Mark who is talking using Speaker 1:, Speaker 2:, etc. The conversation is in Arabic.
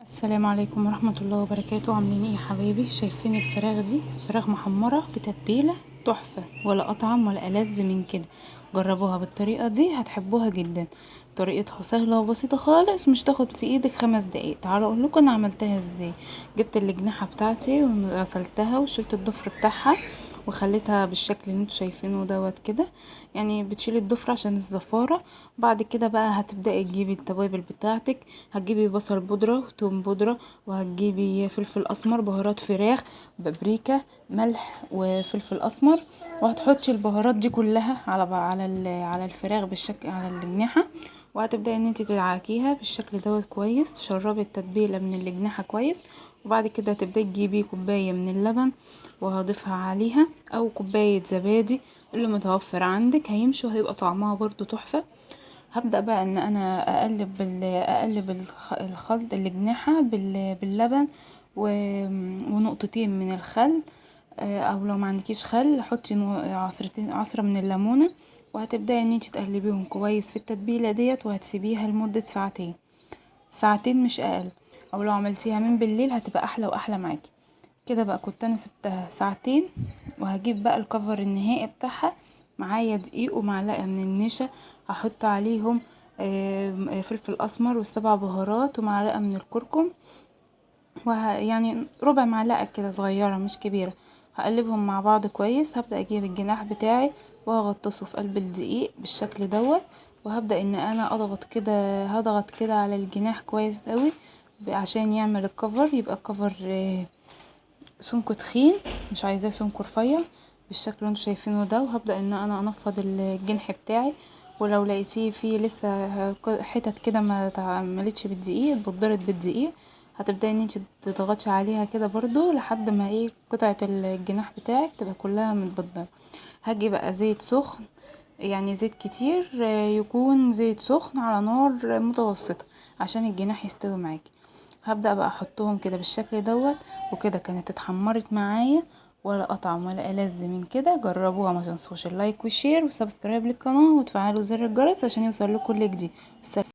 Speaker 1: السلام عليكم ورحمة الله وبركاته. عاملين ايه يا حبايبي؟ شايفين الفراخ دي؟ فراخ محمرة بتتبيلة تحفة، ولا اطعم ولا ألذ من كده. جربوها بالطريقة دي هتحبوها جدا. طريقتها سهلة وبسيطة خالص، مش تاخد في ايدك 5 دقايق. تعالوا اقول لكم انا عملتها ازاي. جبت الجناحة بتاعتي وغسلتها وشلت الضفر بتاعها وخليتها بالشكل اللي انتوا شايفينه دوت كده. يعني بتشيلي الضفر عشان الزفارة. بعد كده بقى هتبدأي تجيبي التوابل بتاعتك. هتجيبي بصل بودرة وتوم بودرة، وهتجيبي فلفل اسمر، بهارات فراخ، بابريكا، ملح وفلفل اسمر. وهتحطي البهارات دي كلها على الفراخ بالشكل، على الجناحة. وهتبداي ان انت تدعكيها بالشكل دوت كويس، تشربي التتبيله من الجناحه كويس. وبعد كده هتبداي تجيبي كوبايه من اللبن وهضيفها عليها، او كوبايه زبادي اللي متوفر عندك هيمشي، وهيبقى طعمها برضو تحفه. هبدأ بقى ان انا اقلب الخلط الجناحة باللبن ونقطتين من الخل. او لو ما عندكيش خل حطي عصرة من الليمونة. وهتبدأي ان انت تقلبيهم كويس في التتبيلة ديت، وهتسيبيها لمدة ساعتين. ساعتين مش اقل. او لو عملتيها من بالليل هتبقى احلى واحلى معاكي. كده بقى كنت انا سبتها ساعتين. وهجيب بقى الكفر النهائي بتاعها. معايا دقيق ومعلقة من النشا. هحط عليهم فلفل اسمر وسبع بهارات ومعلقة من الكركم. يعني ربع معلقة كده صغيرة مش كبيرة. هقلبهم مع بعض كويس. هبدأ اجيب الجناح بتاعي وهغطسه في قلب الدقيق بالشكل دوت. وهبدأ ان انا هضغط كده على الجناح كويس قوي، عشان يعمل الكفر. يبقى الكفر سمكه تخين، مش عايزاه سمكه رفيع بالشكل اللي انتوا شايفينه ده. وهبدأ ان انا انفض الجنح بتاعي. ولو لقيتيه فيه لسه حتت كده ما اتعملتش بالدقيق، اتبدرت بالدقيق، هتبداي ان انت تضغطي عليها كده برضو لحد ما قطعة الجناح بتاعك تبقى كلها متبدرة. هاجي بقى زيت سخن، يعني زيت كتير، يكون زيت سخن على نار متوسطة عشان الجناح يستوي معاكي. هبدأ بقى احطهم كده بالشكل دوت. وكده كانت اتحمرت معايا، ولا اطعم ولا ألذ من كده. جربوها، ما تنسوش اللايك والشير والسبسكرايب للقناة وتفعلوا زر الجرس عشان يوصل لكم كل جديد.